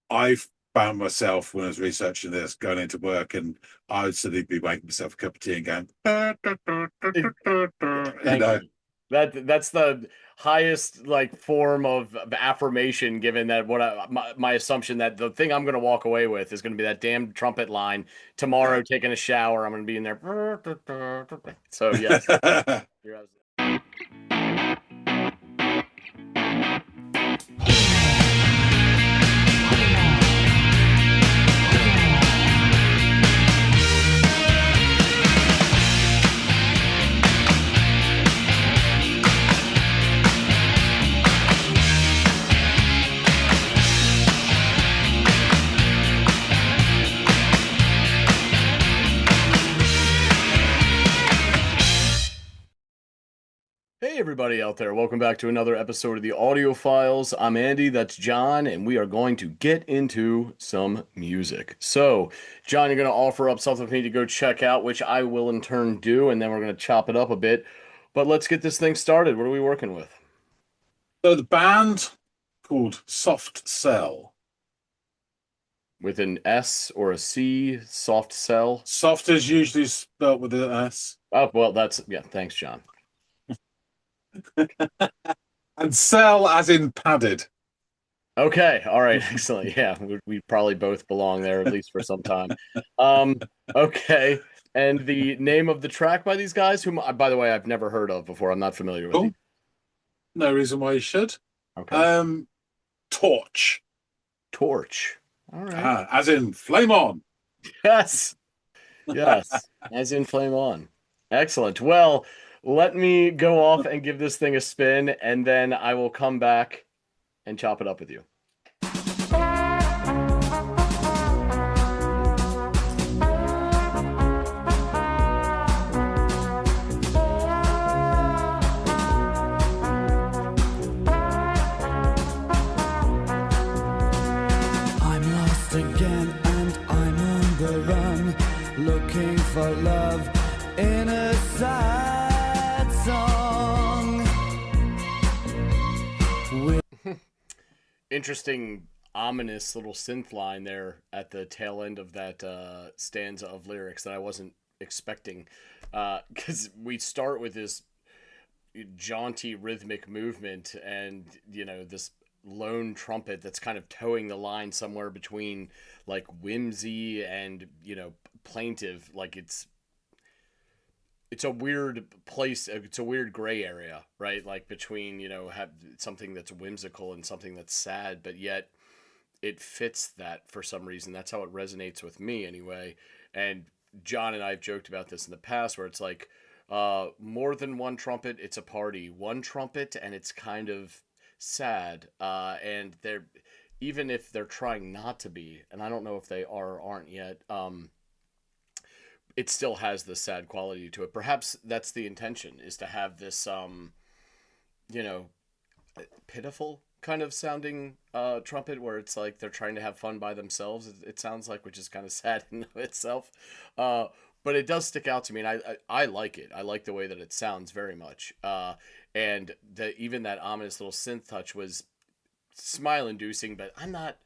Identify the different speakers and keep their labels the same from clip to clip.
Speaker 1: I've found myself when I was researching this, going into work, and I would suddenly be making myself a cup of tea and going, you
Speaker 2: Thank
Speaker 1: know.
Speaker 2: you. That's the highest like form of affirmation, given that my assumption that the thing I'm going to walk away with is going to be that damn trumpet line tomorrow. Taking a shower, I'm going to be in there. So yes, you're absolutely. Hey, everybody out there. Welcome back to another episode of the Audiophiles. I'm Andy, that's John, and we are going to get into some music. So, John, you're going to offer up something for me to go check out, which I will in turn do, and then we're going to chop it up a bit. But let's get this thing started. What are we working with?
Speaker 1: So the band called Soft Cell.
Speaker 2: With an S or a C, soft cell?
Speaker 1: Soft is usually spelled with an S,
Speaker 2: Oh, well, yeah, thanks, John.
Speaker 1: and cell as in padded.
Speaker 2: Okay, all right, excellent. Yeah, we probably both belong there at least for some time. Um, okay, and the name of the track by these guys, whom, by the way, I've never heard of before. I'm not familiar with these.
Speaker 1: Cool. No reason why you should.
Speaker 2: Okay,
Speaker 1: Um, Torch,
Speaker 2: Torch. All right.
Speaker 1: as in flame on.
Speaker 2: Yes, yes, as in Flame On. Excellent. Well, let me go off and give this thing a spin, and then I will come back and chop it up with you.
Speaker 3: I'm lost again and I'm on the run, looking for love in a sad song.
Speaker 2: Interesting, ominous little synth line there at the tail end of that stanza of lyrics that I wasn't expecting. Because we start with this jaunty rhythmic movement and, this lone trumpet that's kind of towing the line somewhere between like whimsy and, plaintive. Like it's a weird place. It's a weird gray area, right? Like between, have something that's whimsical and something that's sad, but yet it fits that for some reason. That's how it resonates with me anyway. And John and I have joked about this in the past where it's like, more than one trumpet, it's a party. One trumpet and it's kind of sad. And they're, even if they're trying not to be, and I don't know if they are or aren't yet, it still has the sad quality to it. Perhaps that's the intention, is to have this you know, pitiful kind of sounding trumpet where it's like they're trying to have fun by themselves. It sounds like, which is kind of sad in of itself. But it does stick out to me, and I like it. I like the way that it sounds very much. And even that ominous little synth touch was smile inducing, but I'm not.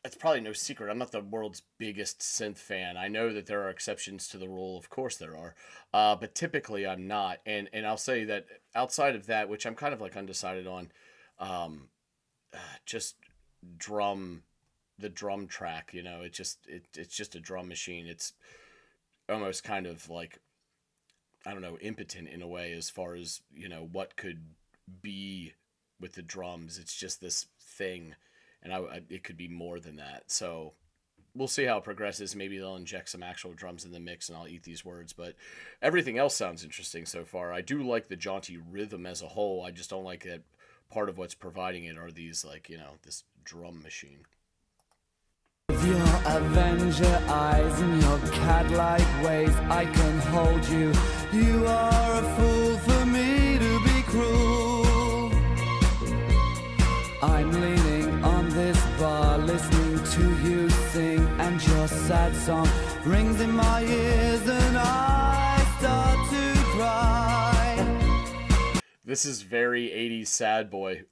Speaker 2: It's probably no secret. I'm not the world's biggest synth fan. I know that there are exceptions to the rule. Of course there are. But typically I'm not. And I'll say that outside of that, which I'm kind of like undecided on, um, just drum, the drum track, it's just a drum machine. It's almost kind of like, I don't know, impotent in a way as far as, what could be with the drums. It's just this thing, and it could be more than that. So we'll see how it progresses. Maybe they'll inject some actual drums in the mix, and I'll eat these words. But everything else sounds interesting so far. I do like the jaunty rhythm as a whole. I just don't like that part of what's providing it are these, like, this drum machine.
Speaker 3: With your Avenger eyes and your cat-like ways, I can hold you. You are a fool for me to be cruel. I'm leaning on this bar, listening to you sing, and your sad song rings in my ears, and I start to cry.
Speaker 2: This is very 80s sad boy.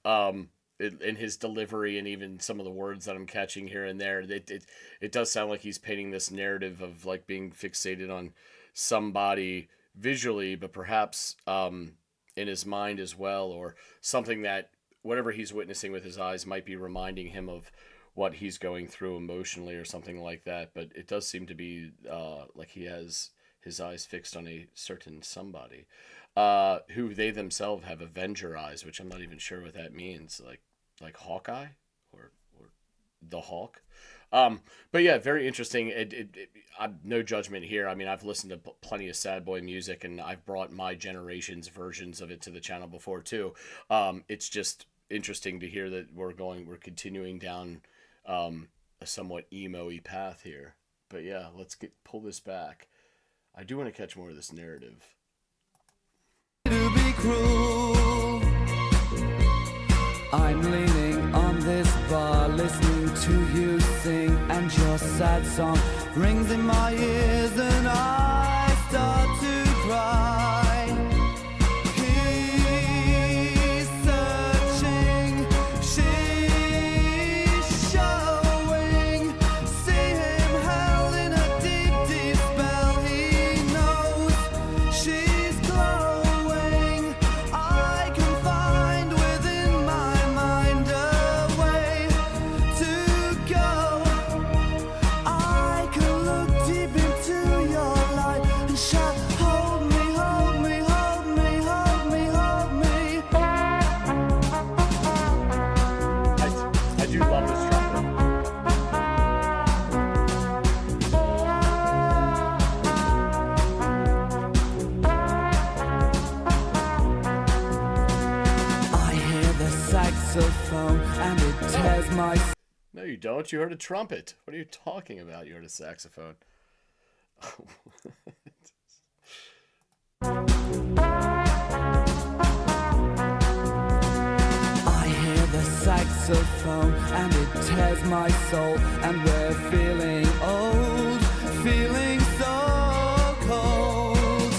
Speaker 2: in his delivery and even some of the words that I'm catching here and there, it does sound like he's painting this narrative of like being fixated on somebody visually, but perhaps in his mind as well, or something that whatever he's witnessing with his eyes might be reminding him of what he's going through emotionally or something like that. But it does seem to be like he has his eyes fixed on a certain somebody who they themselves have Avenger eyes, which I'm not even sure what that means. Like Hawkeye or the Hawk. But yeah, very interesting. I'm no judgment here. I mean, I've listened to plenty of sad boy music, and I've brought my generation's versions of it to the channel before too. It's just interesting to hear that we're continuing down a somewhat emo-y path here. But yeah, let's pull this back. I do want to catch more of this narrative.
Speaker 3: To be cruel, I'm leaning on this bar, listening to you sing, and your sad song rings in my ears, and I start to cry. He's searching, she's showing. See him held in a deep, deep spell. He knows she's glowing. I can find within my mind a way to go. I can look deep into your light and shout, hold me, hold me, hold me, hold me, hold me.
Speaker 2: I do love this trumpet.
Speaker 3: I hear the saxophone and it tears my
Speaker 2: No, you don't. You heard a trumpet. What are you talking about? You heard a saxophone.
Speaker 3: I hear the saxophone and it tears my soul, and we're feeling old, feeling so cold.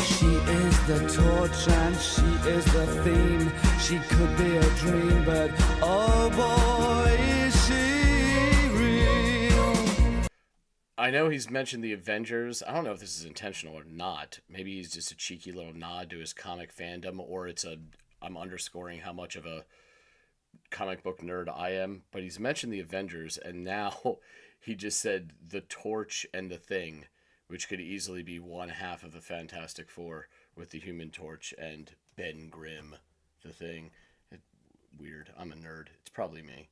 Speaker 3: She is the torch and she is the theme. She could be a dream, but oh boy, is she real.
Speaker 2: I know he's mentioned the Avengers. I don't know if this is intentional or not. Maybe he's just a cheeky little nod to his comic fandom, or I'm underscoring how much of a comic book nerd I am. But he's mentioned the Avengers, and now he just said the Torch and the Thing, which could easily be one half of the Fantastic Four with the Human Torch and Ben Grimm, the Thing. Weird. I'm a nerd. It's probably me.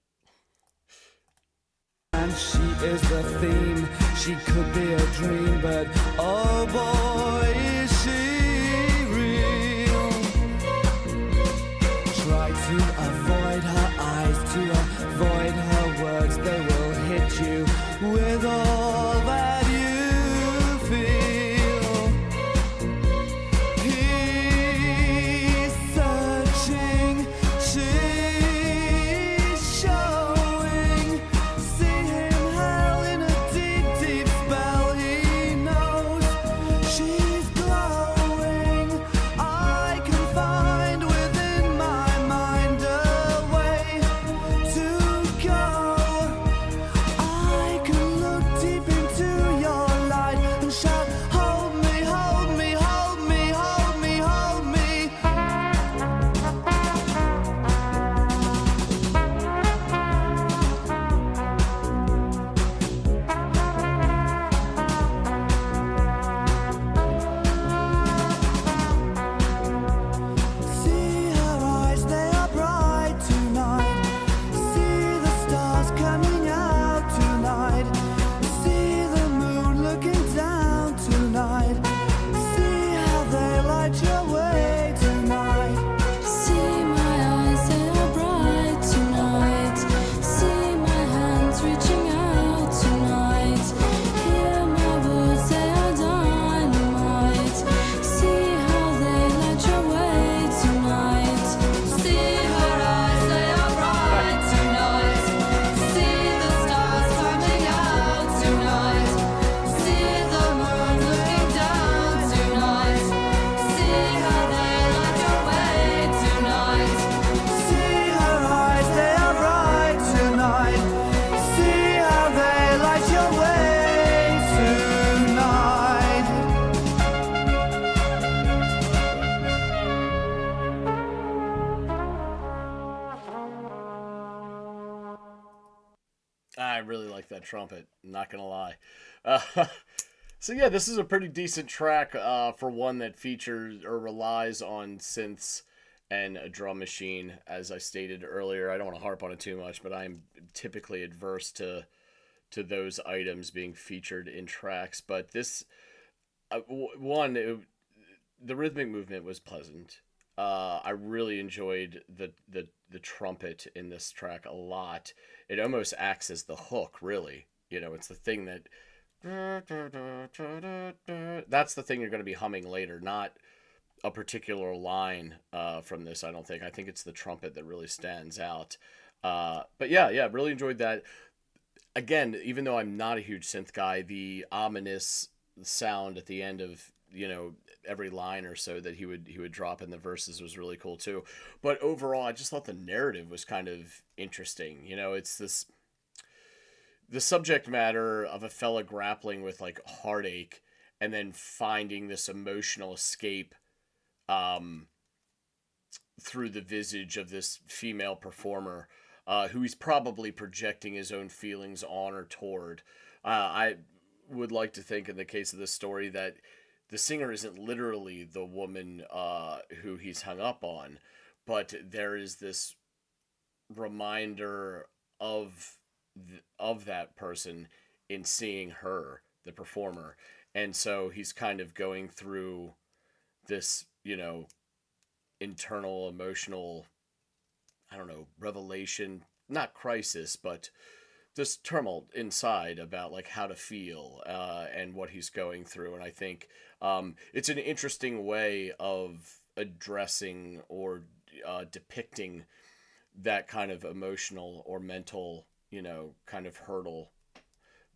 Speaker 3: And she is the theme. She could be a dream, but oh boy, is she real. Try to avoid her eyes, to avoid her words. They will hit you with all that you feel. He's searching, she's showing. See him held in a deep, deep spell. He knows she's glowing. I can find within my mind a
Speaker 2: I really like that trumpet. I'm not gonna lie. Uh, so yeah, this is a pretty decent track for one that features or relies on synths and a drum machine. As I stated earlier, I don't want to harp on it too much, but I'm typically adverse to those items being featured in tracks. But this one, the rhythmic movement was pleasant. I really enjoyed the trumpet in this track a lot. It almost acts as the hook, really. You know, it's the thing that that's the thing you're going to be humming later, not a particular line from this. I don't think. I think it's the trumpet that really stands out. But yeah, really enjoyed that. Again, even though I'm not a huge synth guy, the ominous sound at the end of every line or so that he would drop in the verses was really cool too. But overall, I just thought the narrative was kind of interesting. It's the subject matter of a fella grappling with like heartache and then finding this emotional escape um, through the visage of this female performer who he's probably projecting his own feelings on or toward. I would like to think in the case of this story that the singer isn't literally the woman who he's hung up on, but there is this reminder of that person in seeing her, the performer, and so he's kind of going through this, internal emotional, I don't know, revelation, not crisis, but this tumult inside about like how to feel and what he's going through. And I think it's an interesting way of addressing or depicting that kind of emotional or mental, kind of hurdle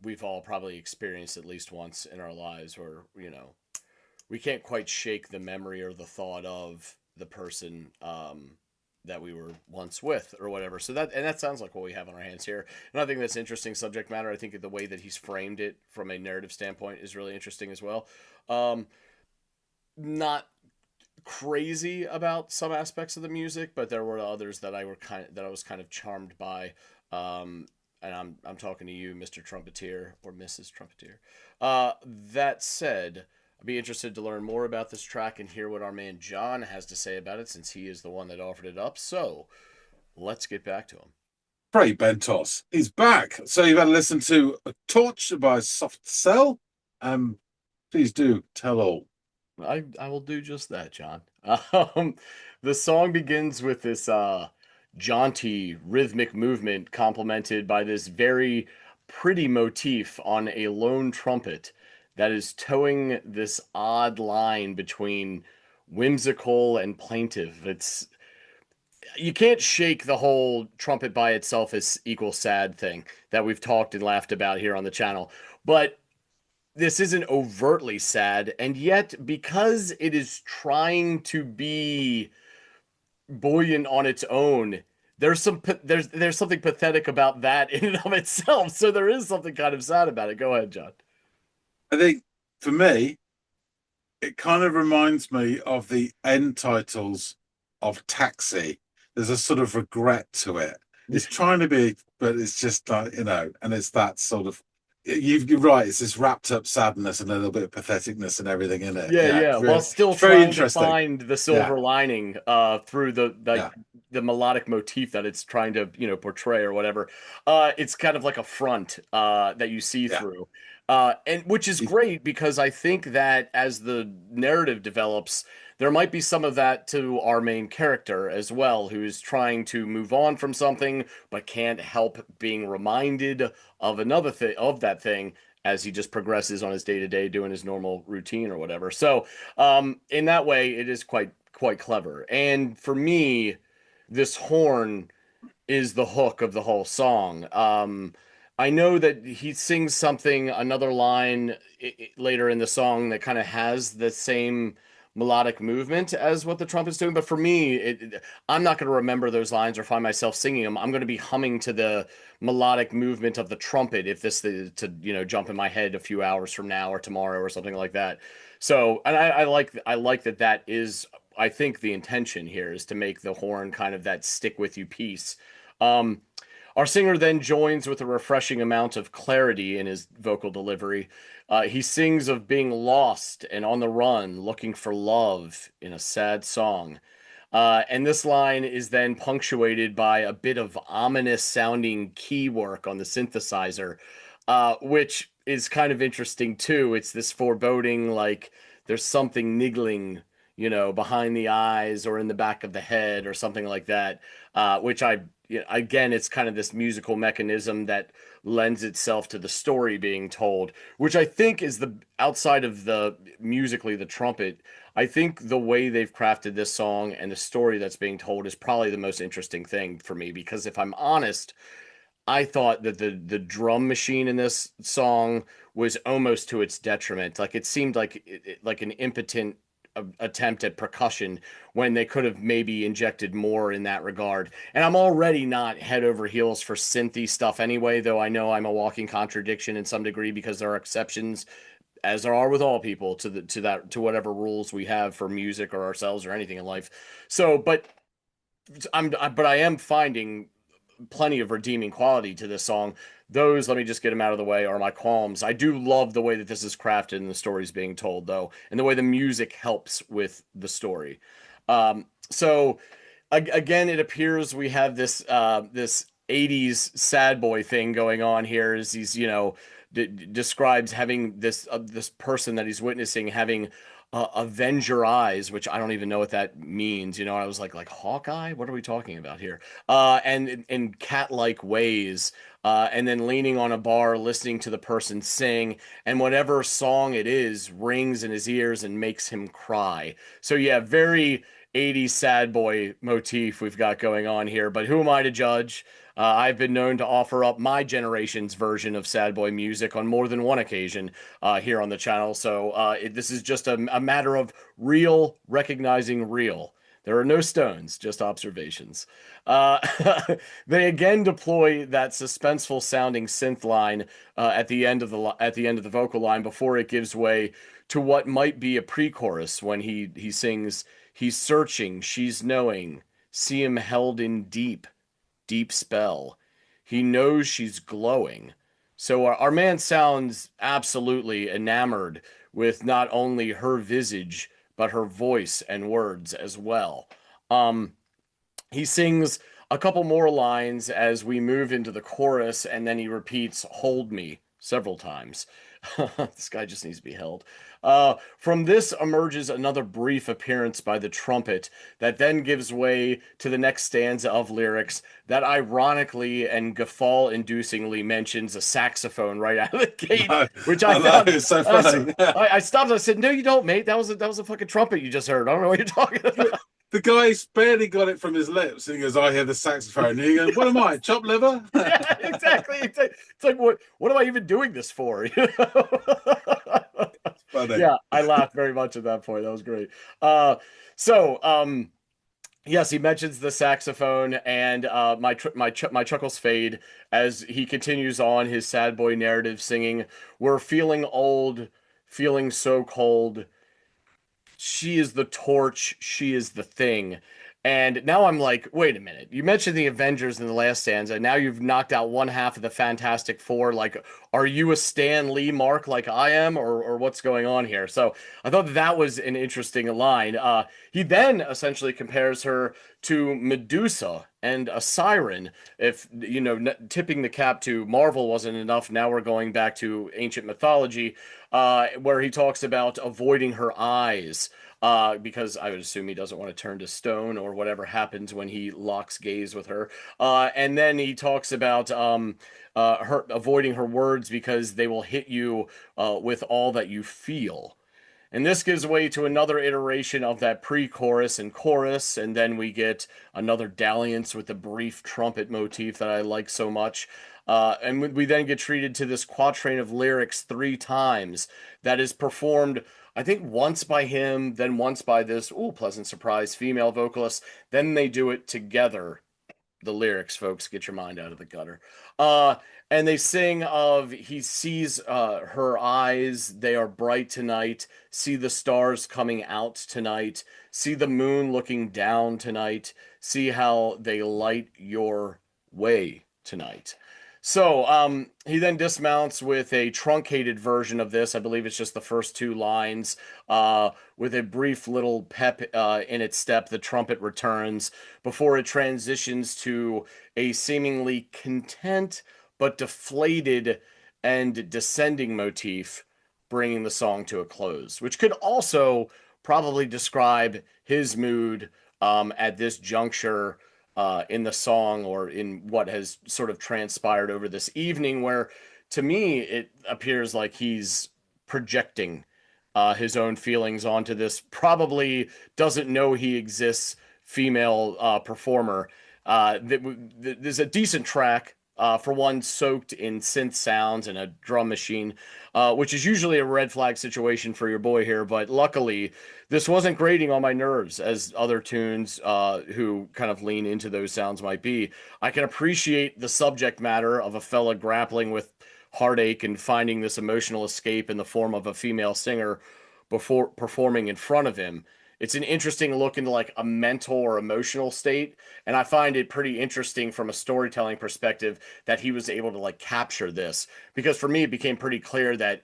Speaker 2: we've all probably experienced at least once in our lives, where we can't quite shake the memory or the thought of the person that we were once with or whatever. So that sounds like what we have on our hands here. And I think that's interesting subject matter. I think the way that he's framed it from a narrative standpoint is really interesting as well. Not crazy about some aspects of the music, but there were others that I was kind of charmed by. And I'm talking to you, Mr. Trumpeter or Mrs. Trumpeter. That said, I'd be interested to learn more about this track and hear what our man John has to say about it, since he is the one that offered it up. So let's get back to him.
Speaker 1: Frey Bentos is back. So you've had to listen to A Torch by Soft Cell. Please do tell all.
Speaker 2: I will do just that, John. The song begins with this jaunty rhythmic movement complemented by this very pretty motif on a lone trumpet that is towing this odd line between whimsical and plaintive. You can't shake the whole trumpet by itself as equal sad thing that we've talked and laughed about here on the channel. But this isn't overtly sad, and yet because it is trying to be buoyant on its own, there's something pathetic about that in and of itself. So there is something kind of sad about it. Go ahead, John.
Speaker 1: I think for me, it kind of reminds me of the end titles of Taxi. There's a sort of regret to it. It's trying to be, but it's just like, and it's that sort of, you're right, it's this wrapped up sadness and a little bit of patheticness and everything in it.
Speaker 2: Yeah.
Speaker 1: Really,
Speaker 2: While still trying to find the silver lining through the melodic motif that it's trying to, portray or whatever. It's kind of like a front that you see through. And which is great, because I think that as the narrative develops, there might be some of that to our main character as well, who's trying to move on from something but can't help being reminded of another thing, of that thing, as he just progresses on his day-to-day doing his normal routine or whatever. So in that way, it is quite clever. And for me, this horn is the hook of the whole song. I know that he sings another line later in the song that kind of has the same melodic movement as what the trumpet's doing. But for me, I'm not going to remember those lines or find myself singing them. I'm going to be humming to the melodic movement of the trumpet if this is to, jump in my head a few hours from now or tomorrow or something like that. So, and I like that is, I think the intention here is to make the horn kind of that stick with you piece. Our singer then joins with a refreshing amount of clarity in his vocal delivery. He sings of being lost and on the run, looking for love in a sad song. And this line is then punctuated by a bit of ominous sounding key work on the synthesizer, which is kind of interesting too. It's this foreboding, like there's something niggling, behind the eyes or in the back of the head or something like that. Which again, it's kind of this musical mechanism that lends itself to the story being told, which I think is the outside of the musically the trumpet. I think the way they've crafted this song and the story that's being told is probably the most interesting thing for me because if I'm honest, I thought that the drum machine in this song was almost to its detriment. Like it seemed like like an impotent attempt at percussion when they could have maybe injected more in that regard. And I'm already not head over heels for synthy stuff anyway, though I know I'm a walking contradiction in some degree because there are exceptions, as there are with all people, to whatever rules we have for music or ourselves or anything in life. So, but I am finding plenty of redeeming quality to this song. Those, let me just get them out of the way, are my qualms. I do love the way that this is crafted and the story's being told, though, and the way the music helps with the story. So, again, it appears we have this 80s sad boy thing going on here. As he's describes having this person that he's witnessing having Avenger eyes, which I don't even know what that means. I was like Hawkeye. What are we talking about here? And in cat-like ways, and then leaning on a bar, listening to the person sing, and whatever song it is rings in his ears and makes him cry. So yeah, very 80s sad boy motif we've got going on here. But who am I to judge? I've been known to offer up my generation's version of sad boy music on more than one occasion here on the channel. So this is just a matter of real recognizing real. There are no stones, just observations. Uh, they again deploy that suspenseful sounding synth line at the end of the vocal line before it gives way to what might be a pre-chorus when he sings, "He's searching, she's knowing, see him held in deep spell. He knows she's glowing." So our man sounds absolutely enamored with not only her visage, but her voice and words as well. Um, he sings a couple more lines as we move into the chorus, and then he repeats, "Hold me," several times. This guy just needs to be held. From this emerges another brief appearance by the trumpet that then gives way to the next stanza of lyrics that ironically and guffaw-inducingly mentions a saxophone right out of the gate,
Speaker 1: No,
Speaker 2: which
Speaker 1: I
Speaker 2: I
Speaker 1: know,
Speaker 2: found.
Speaker 1: it's so funny.
Speaker 2: I stopped. I said, "No, you don't, mate. That was a fucking trumpet you just heard. I don't know what you're talking about."
Speaker 1: The guy's barely got it from his lips, and he goes, "I hear the saxophone." And he goes, "What am I, chopped liver?"
Speaker 2: Yeah, exactly. It's like what am I even doing this for?
Speaker 1: Funny.
Speaker 2: Yeah, I laughed very much at that point. That was great. So yes, he mentions the saxophone, and my chuckles fade as he continues on his sad boy narrative, singing, "We're feeling old, feeling so cold. She is the torch, she is the thing." And now I'm like, wait a minute. You mentioned the Avengers in the last stanza. Now you've knocked out one half of the Fantastic Four. Like, are you a Stan Lee mark like I am, or what's going on here? So I thought that was an interesting line. He then essentially compares her to Medusa and a siren. If tipping the cap to Marvel wasn't enough, now we're going back to ancient mythology, where he talks about avoiding her eyes. Because I would assume he doesn't want to turn to stone or whatever happens when he locks gaze with her. And then he talks about her avoiding her words because they will hit you with all that you feel. And this gives way to another iteration of that pre-chorus and chorus, and then we get another dalliance with the brief trumpet motif that I like so much. And we then get treated to this quatrain of lyrics 3 times that is performed, I think, once by him, then once by this, pleasant surprise, female vocalist. Then they do it together. The lyrics, folks, get your mind out of the gutter. And they sing of, he sees her eyes, they are bright tonight. See the stars coming out tonight. See the moon looking down tonight. See how they light your way tonight. So he then dismounts with a truncated version of this. I believe it's just the first two lines. With a brief little pep in its step, the trumpet returns before it transitions to a seemingly content but deflated and descending motif, bringing the song to a close, which could also probably describe his mood at this juncture in the song, or in what has sort of transpired over this evening, where to me it appears like he's projecting his own feelings onto this probably doesn't know he exists female performer. There's a decent track. For one, soaked in synth sounds and a drum machine, which is usually a red flag situation for your boy here. But luckily, this wasn't grating on my nerves as other tunes who kind of lean into those sounds might be. I can appreciate the subject matter of a fella grappling with heartache and finding this emotional escape in the form of a female singer before performing in front of him. It's an interesting look into like a mental or emotional state, and I find it pretty interesting from a storytelling perspective that he was able to like capture this, because for me it became pretty clear that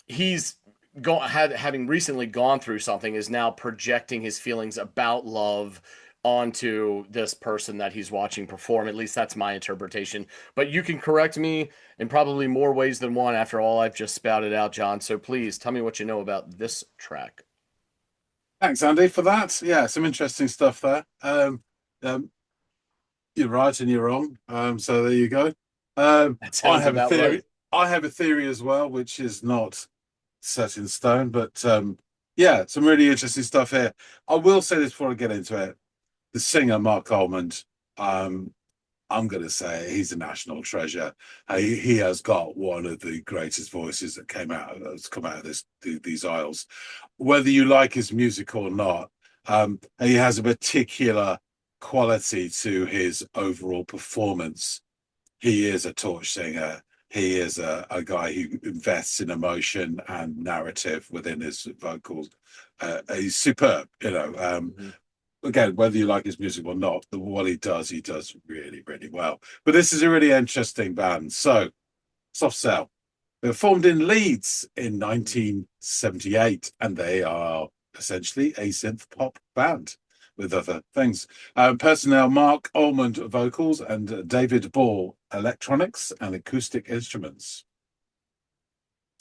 Speaker 2: he's having recently gone through something, is now projecting his feelings about love onto this person that he's watching perform. At least that's my interpretation, but you can correct me in probably more ways than one after all I've just spouted out, John. So please tell me what you know about this track.
Speaker 1: Thanks, Andy, for that. Yeah, some interesting stuff there. You're right and you're wrong. So there you go.
Speaker 2: That sounds
Speaker 1: I have a
Speaker 2: about
Speaker 1: theory.
Speaker 2: right.
Speaker 1: I have a theory as well, which is not set in stone, but yeah, some really interesting stuff here. I will say this before I get into it. The singer, Mark Almond, I'm going to say he's a national treasure. He has got one of the greatest voices that's come out of these aisles. Whether you like his music or not, he has a particular quality to his overall performance. He is a torch singer. He is a guy who invests in emotion and narrative within his vocals. He's superb, Again, whether you like his music or not, what he does really, really well. But this is a really interesting band. So, Soft Cell. They were formed in Leeds in 1978, and they are essentially a synth pop band with other things. Personnel: Mark Almond vocals and David Ball electronics and acoustic instruments.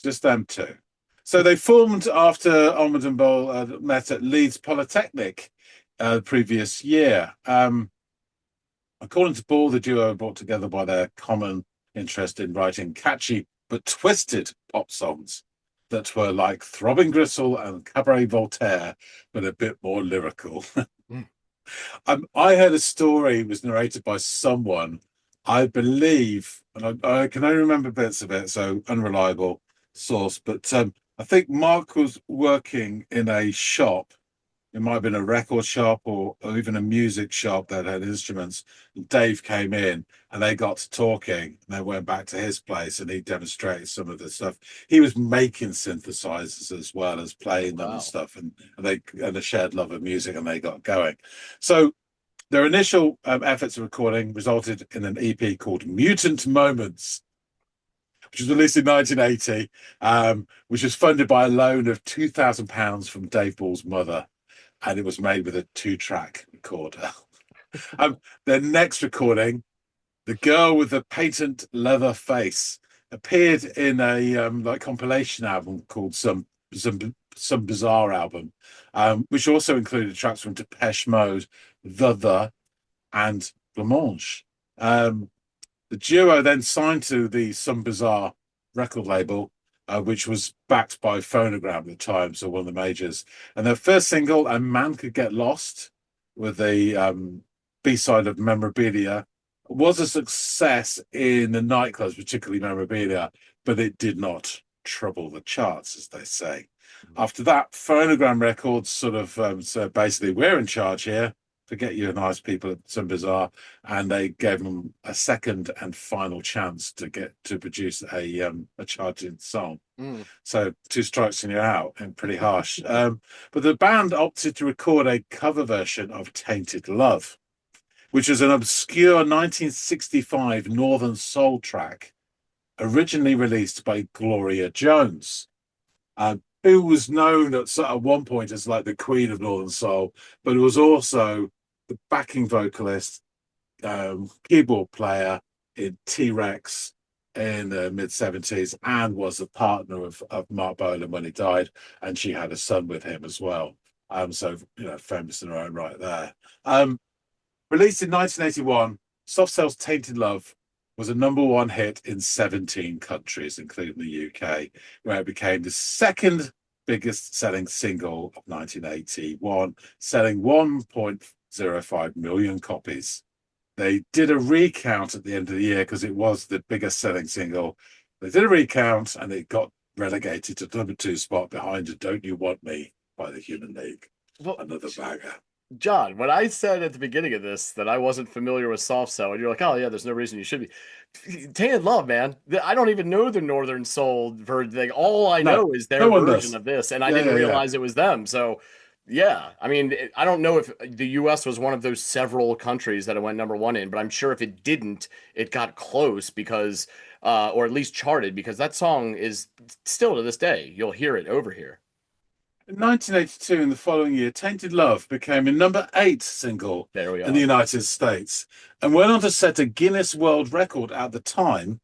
Speaker 1: Just them two. So they formed after Almond and Ball met at Leeds Polytechnic the previous year. According to Ball, the duo were brought together by their common interest in writing catchy but twisted pop songs that were like Throbbing Gristle and Cabaret Voltaire, but a bit more lyrical. I heard a story, was narrated by someone, I believe, and I can only remember bits of it, so unreliable source, but I think Mark was working in a shop. It might have been a record shop or even a music shop that had instruments. Dave came in and they got to talking, and they went back to his place and he demonstrated some of the stuff. He was making synthesizers as well as playing them and stuff, and they a shared love of music, and they got going. So their initial efforts of recording resulted in an EP called Mutant Moments, which was released in 1980, which was funded by a loan of £2,000 from Dave Ball's mother. And it was made with a 2-track recorder. Their next recording, The Girl with the Patent Leather Face, appeared in a like compilation album called Some Bizarre Album, which also included tracks from Depeche Mode, The, and Blancmange. The duo then signed to the Some Bizarre record label, which was backed by Phonogram at the time, so one of the majors. And their first single, A Man Could Get Lost, with the B-side of Memorabilia, was a success in the nightclubs, particularly Memorabilia, but it did not trouble the charts, as they say. After that, Phonogram Records sort of said, basically, we're in charge here. Forget you nice people at Some Bizarre, and they gave them a second and final chance to get to produce a charting song. So 2 strikes and you're out, and pretty harsh. But the band opted to record a cover version of Tainted Love, which is an obscure 1965 Northern Soul track, originally released by Gloria Jones, who was known at one point as like the Queen of Northern Soul, but was also the backing vocalist, keyboard player in T-Rex in the mid-70s, and was a partner of Mark Bolan when he died, and she had a son with him as well. So, famous in her own right there. Released in 1981, Soft Cell's Tainted Love was a #1 hit in 17 countries, including the UK, where it became the second biggest selling single of 1981, selling 1.05 million copies. They did a recount at the end of the year because it was the biggest selling single. They did a recount and it got relegated to #2 spot behind Don't You Want Me by the Human League.
Speaker 2: Well,
Speaker 1: Another bagger.
Speaker 2: John, when I said at the beginning of this that I wasn't familiar with Soft Cell, and you're like, oh, yeah, there's no reason you should be. Tainted Love, man. I don't even know the Northern Soul version. All I know is their version of this, and I didn't realize it was them. So, yeah, I mean, I don't know if the U.S. was one of those several countries that it went #1 in, but I'm sure if it didn't, it got close because, or at least charted, because that song is still to this day, you'll hear it over here.
Speaker 1: In 1982, in the following year, Tainted Love became a #8 single in the United States and went on to set a Guinness World Record at the time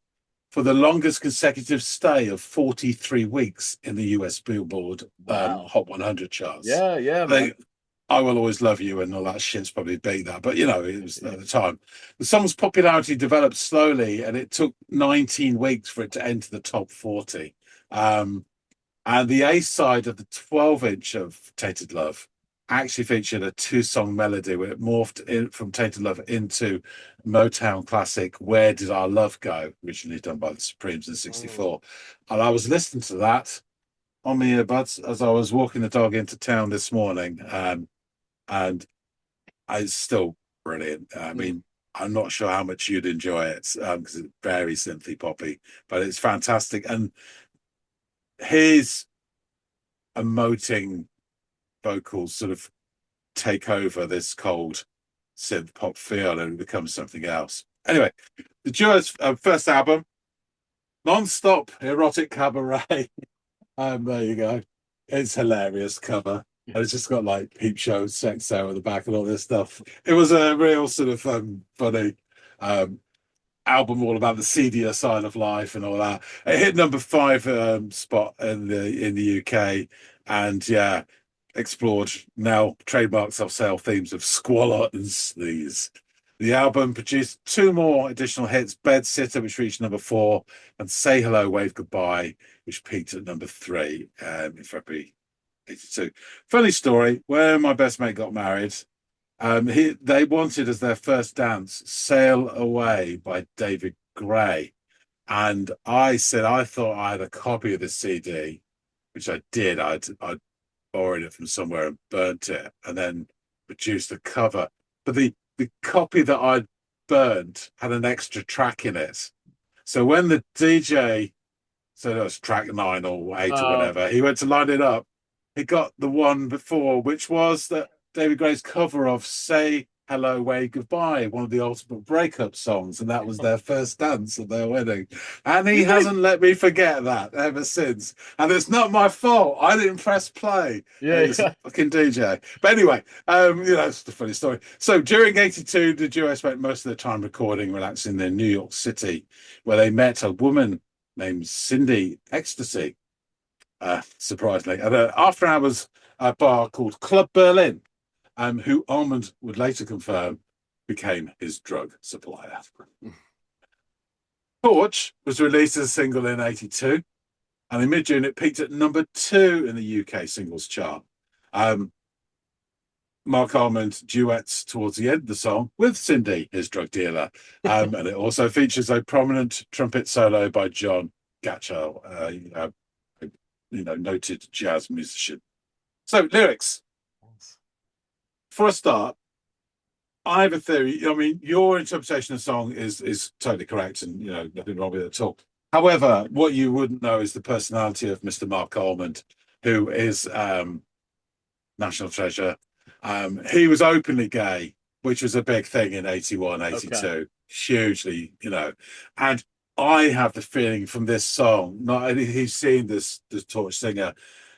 Speaker 1: for the longest consecutive stay of 43 weeks in the US Billboard Hot 100 charts.
Speaker 2: Yeah, man.
Speaker 1: I Will Always Love You and all that shit's probably beat that, but it was at the time. The song's popularity developed slowly, and it took 19 weeks for it to enter the top 40. And the A side of the 12-inch of Tainted Love actually featured a 2-song melody where it morphed in from Tainted Love into Motown classic Where Did Our Love Go, originally done by the Supremes in '64. And I was listening to that on my earbuds as I was walking the dog into town this morning. And it's still brilliant. I mean, I'm not sure how much you'd enjoy it because it's very synthy poppy, but it's fantastic. And his emoting vocals sort of take over this cold synth pop feel and it becomes something else. Anyway, the duo's first album, Non-Stop Erotic Cabaret. There you go. It's hilarious cover. And it's just got like Peep Show, Sex Out at the back and all this stuff. It was a real sort of funny album all about the seedier side of life and all that. It hit #5 spot in the UK, and explored now trademark self-sale themes of squalor and sleaze. The album produced 2 more additional hits: Bed Sitter, which reached #4, and Say Hello, Wave Goodbye, which peaked at #3 in February '82. Funny story: when my best mate got married, they wanted as their first dance Sail Away by David Gray. And I said I thought I had a copy of the CD, which I did. I'd borrowed it from somewhere and burnt it and then produced a cover. But the copy that I'd burned had an extra track in it. So when the DJ said it was track 9 or 8 or whatever, he went to line it up. He got the one before, which was that David Gray's cover of Say Hello, Wave Goodbye, one of the ultimate breakup songs, and that was their first dance at their wedding. And he hasn't let me forget that ever since. And it's not my fault. I didn't press play. It's fucking DJ. But anyway, it's a funny story. So during '82, the duo spent most of their time recording, relaxing in New York City, where they met a woman named Cindy Ecstasy, surprisingly, at an after-hours bar called Club Berlin. Who Almond would later confirm became his drug supplier. Torch was released as a single in '82, and in mid-June it peaked at #2 in the UK singles chart. Mark Almond duets towards the end of the song with Cindy, his drug dealer, and it also features a prominent trumpet solo by John Gatchell, noted jazz musician. So lyrics. For a start, I have a theory. I mean, your interpretation of the song is totally correct, and nothing wrong with it at all. However, what you wouldn't know is the personality of Mr. Mark Almond, who is national treasure. He was openly gay which was a big thing in 81, 82,
Speaker 2: Okay.
Speaker 1: hugely, and I have the feeling from this song, not only he's seen this torch singer,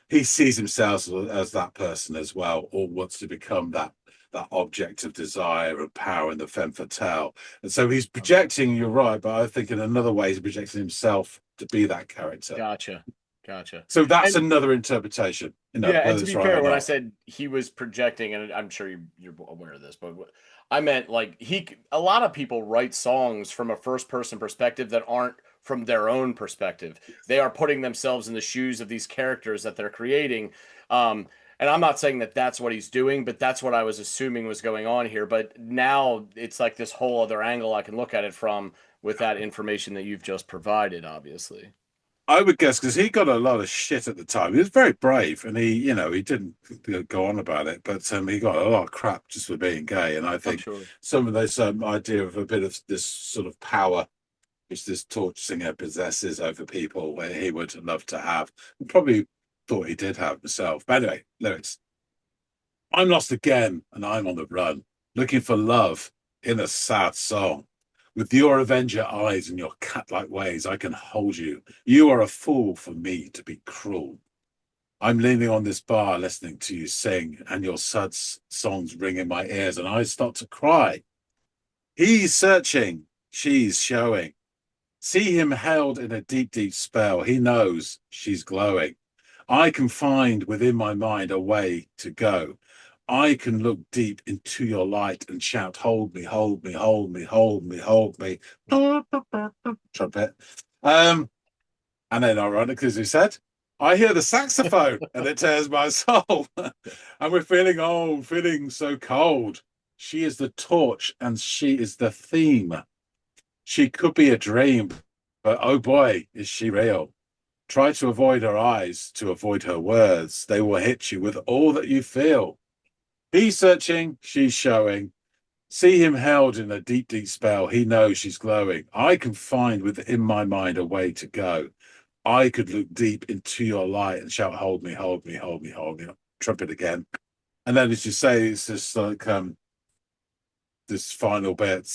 Speaker 1: he sees himself as that person as well, or wants to become that object of desire and power and the femme fatale. And so he's projecting, you're right, but I think in another way he's projecting himself to be that character.
Speaker 2: Gotcha.
Speaker 1: So that's
Speaker 2: And
Speaker 1: another interpretation,
Speaker 2: yeah, and
Speaker 1: whether
Speaker 2: to
Speaker 1: it's
Speaker 2: be
Speaker 1: right or
Speaker 2: fair, when I
Speaker 1: not.
Speaker 2: said he was projecting, and I'm sure you're aware of this, but I meant like a lot of people write songs from a first person perspective that aren't from their own perspective. They are putting themselves in the shoes of these characters that they're creating. And I'm not saying that that's what he's doing, but that's what I was assuming was going on here. But now it's like this whole other angle I can look at it from with that information that you've just provided, obviously.
Speaker 1: I would guess because he got a lot of shit at the time. He was very brave, and he didn't go on about it, but he got a lot of crap just for being gay. And I
Speaker 2: I'm
Speaker 1: think
Speaker 2: sure.
Speaker 1: some of this idea of a bit of this sort of power which this torch singer possesses over people, where he would love to have, and probably thought he did have himself. But anyway, lyrics. I'm lost again, and I'm on the run, looking for love in a sad song. With your Avenger eyes and your cat-like ways, I can hold you. You are a fool for me to be cruel. I'm leaning on this bar, listening to you sing, and your suds songs ring in my ears, and I start to cry. He's searching, she's showing. See him held in a deep, deep spell. He knows she's glowing. I can find within my mind a way to go. I can look deep into your light and shout, hold me, hold me, hold me, hold me, hold me. Trumpet. And then ironically, as we said, I hear the saxophone and it tears my soul. And we're feeling old, feeling so cold. She is the torch and she is the theme. She could be a dream, but oh boy, is she real. Try to avoid her eyes, to avoid her words. They will hit you with all that you feel. He's searching, she's showing. See him held in a deep, deep spell. He knows she's glowing. I can find within my mind a way to go. I could look deep into your light and shout, hold me, hold me, hold me, hold me. Trumpet again. And then as you say, it's just like this final bit.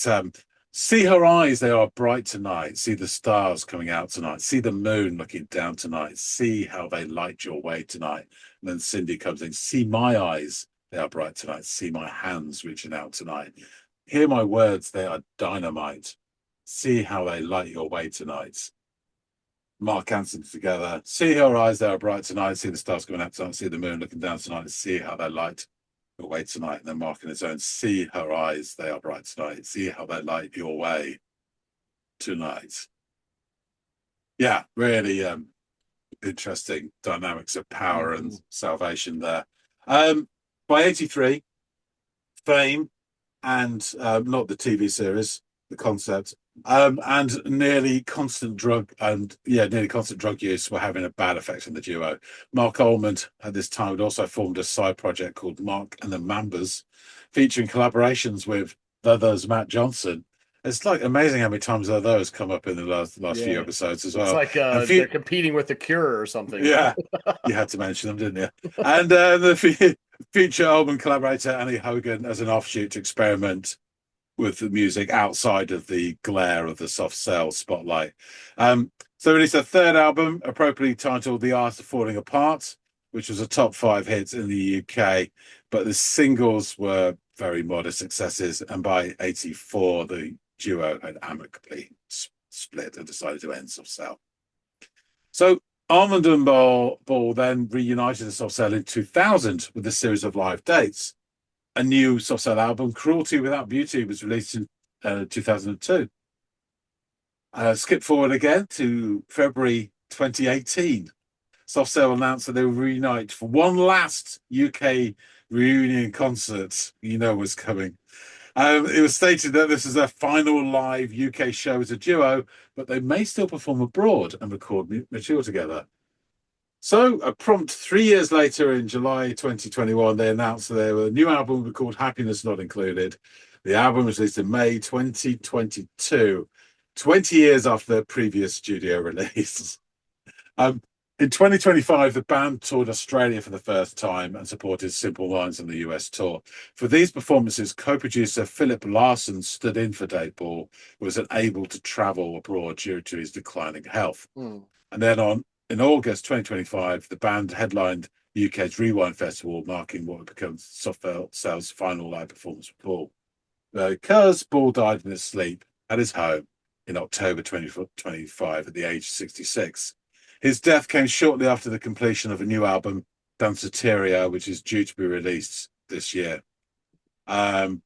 Speaker 1: See her eyes, they are bright tonight. See the stars coming out tonight. See the moon looking down tonight. See how they light your way tonight. And then Cindy comes in. See my eyes, they are bright tonight. See my hands reaching out tonight. Hear my words, they are dynamite. See how they light your way tonight. Mark Hansen together. See her eyes, they are bright tonight. See the stars coming out tonight. See the moon looking down tonight. See how they light away tonight. And then Mark in his own, see her eyes, they are bright tonight. See how they light your way tonight. Yeah, really interesting dynamics of power and salvation there. By 83, Fame and not the TV series, the concept, and nearly constant drug use were having a bad effect on the duo. Mark Almond at this time had also formed a side project called Mark and the Mambas, featuring collaborations with the others Matt Johnson. It's like amazing how many times those come up in the last few
Speaker 2: Yeah.
Speaker 1: episodes as
Speaker 2: It's
Speaker 1: well.
Speaker 2: like
Speaker 1: And
Speaker 2: they're competing with the Cure or something.
Speaker 1: yeah, you had to mention them, didn't you? And future album collaborator Annie Hogan as an offshoot to experiment with the music outside of the glare of the soft cell spotlight. So released a third album, appropriately titled The Art of Falling Apart, which was a top 5 hits in the UK, but the singles were very modest successes. And by 84, the duo had amicably split and decided to end soft cell. So Almond and Ball then reunited the soft cell in 2000 with a series of live dates. A new soft cell album, Cruelty Without Beauty, was released in 2002. Skip forward again to February 2018. Soft Cell announced that they would reunite for one last UK reunion concert. Was coming. It was stated that this is their final live UK show as a duo, but they may still perform abroad and record material together. So, a prompt 3 years later, in July 2021, they announced that their new album would be called Happiness Not Included. The album was released in May 2022, 20 years after their previous studio release. In 2025, the band toured Australia for the first time and supported Simple Minds on the US tour. For these performances, co-producer Philip Larson stood in for Dave Ball, who was unable to travel abroad due to his declining health.
Speaker 2: Mm.
Speaker 1: And then in August 2025, the band headlined UK's Rewind Festival, marking what would become Soft Cell's final live performance with Ball. Because Ball died in his sleep at his home in October 2025 at the age of 66. His death came shortly after the completion of a new album, Danceteria, which is due to be released this year. The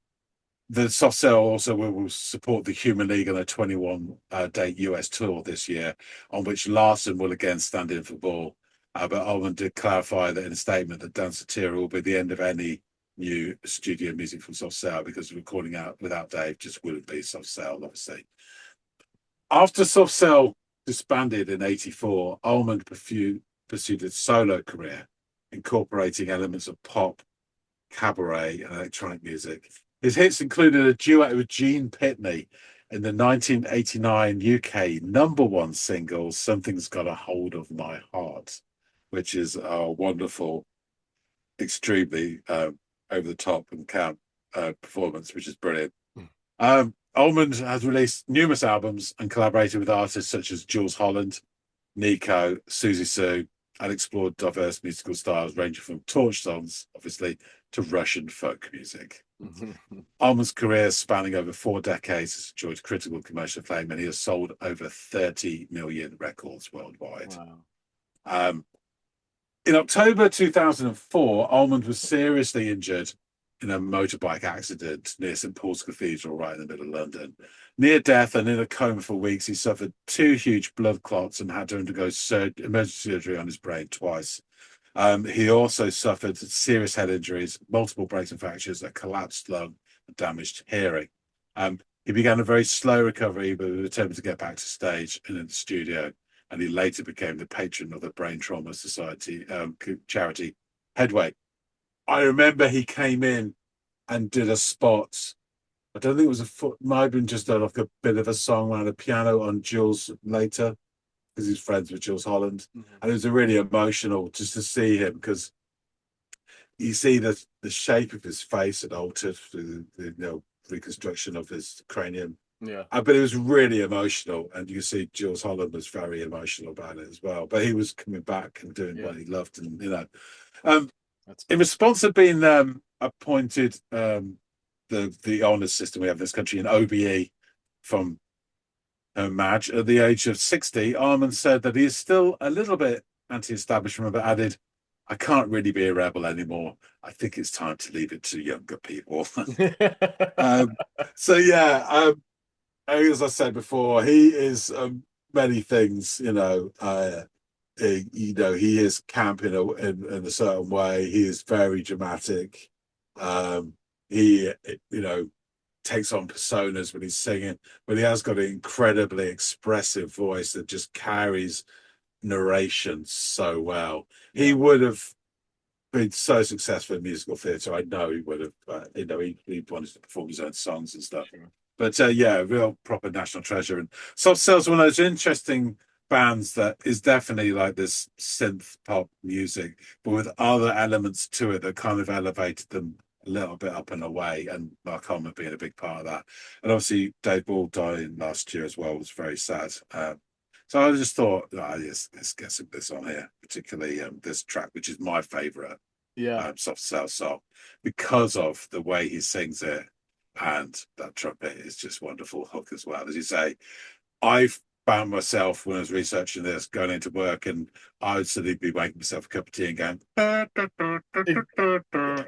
Speaker 1: Soft Cell also will support the Human League on a 21-date US tour this year, on which Larson will again stand in for Ball. But Allman did clarify that in a statement that Danceteria will be the end of any new studio music from Soft Cell, because recording out without Dave just wouldn't be Soft Cell, obviously. After Soft Cell disbanded in '84, Allman pursued a solo career, incorporating elements of pop, cabaret, and electronic music. His hits included a duet with Gene Pitney in the 1989 UK #1 single, Something's Got a Hold of My Heart, which is a wonderful, extremely over-the-top and camp performance, which is brilliant. Allman has released numerous albums and collaborated with artists such as Jules Holland, Nico, Susie Sue, and explored diverse musical styles ranging from torch songs, obviously, to Russian folk music. Allman's career, spanning over 4 decades, has enjoyed critical and commercial acclaim, and he has sold over 30 million records worldwide.
Speaker 2: Wow.
Speaker 1: In October 2004, Allman was seriously injured in a motorbike accident near St Paul's Cathedral, right in the middle of London. Near death and in a coma for weeks, he suffered 2 huge blood clots and had to undergo emergency surgery on his brain twice. He also suffered serious head injuries, multiple breaks and fractures, a collapsed lung, and damaged hearing. He began a very slow recovery, but was determined to get back to stage and in the studio. And he later became the patron of the Brain Trauma Society charity Headway. I remember he came in and did a spot. I don't think it was might have been just like a bit of a song around a piano on Jules later, because he's friends with Jules Holland.
Speaker 2: Mm-hmm.
Speaker 1: And it was a really emotional just to see him, because you see the shape of his face had altered through the reconstruction of his cranium.
Speaker 2: Yeah.
Speaker 1: But it was really emotional, and you see Jules Holland was very emotional about it as well. But he was coming back and doing what he loved, and in response to being appointed the honours system we have in this country, an OBE from Madge at the age of 60, Allman said that he is still a little bit anti-establishment, but added, "I can't really be a rebel anymore. I think it's time to leave it to younger people." So yeah, as I said before, he is many things. He is camp in a certain way. He is very dramatic. He takes on personas when he's singing, but he has got an incredibly expressive voice that just carries narration so well. He would have been so successful in musical theatre. I know he would have. He wanted to perform his own songs and stuff.
Speaker 2: Sure.
Speaker 1: But yeah, real proper national treasure. And Soft Cell's one of those interesting bands that is definitely like this synth pop music, but with other elements to it that kind of elevated them a little bit up and away. And Mark Allman being a big part of that. And obviously Dave Ball dying last year as well was very sad. So I just thought, let's get some of this on here, particularly this track, which is my favourite Soft Cell song, because of the way he sings it. And that trumpet is just wonderful hook as well. As you say, I've found myself when I was researching this, going into work, and I would suddenly be making myself a cup of tea and going,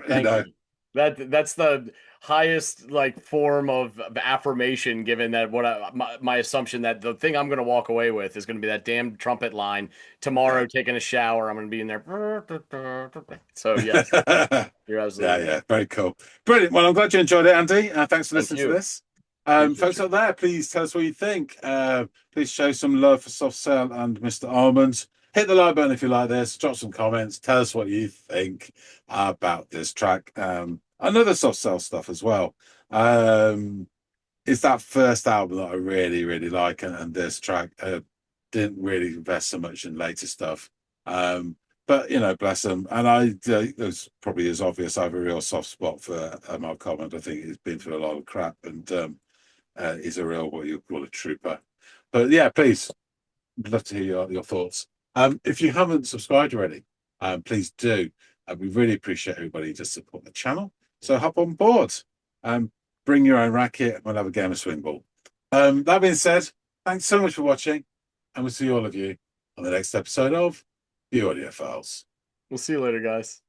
Speaker 2: Thank you. That's the highest form of affirmation, given that my assumption that the thing I'm going to walk away with is going to be that damn trumpet line tomorrow. Taking a shower, I'm going to be in there. So yes, you're absolutely
Speaker 1: yeah, very cool, brilliant. Well, I'm glad you enjoyed it, Andy. Thanks for listening to this. Folks out there, please tell us what you think. Please show some love for Soft Cell and Mr. Almond. Hit the like button if you like this. Drop some comments. Tell us what you think about this track. Another Soft Cell stuff as well. It's that first album that I really, really like, and this track didn't really invest so much in later stuff. But bless them. And it's probably as obvious. I have a real soft spot for Mark Common. I think he's been through a lot of crap, and he's a real, what you call, a trooper. But yeah, please, I'd love to hear your thoughts. If you haven't subscribed already, please do. We really appreciate everybody to support the channel. So hop on board. Bring your own racket, and we'll have a game of swing ball. That being said, thanks so much for watching, and we'll see all of you on the next episode of the Audiophiles.
Speaker 2: We'll see you later, guys.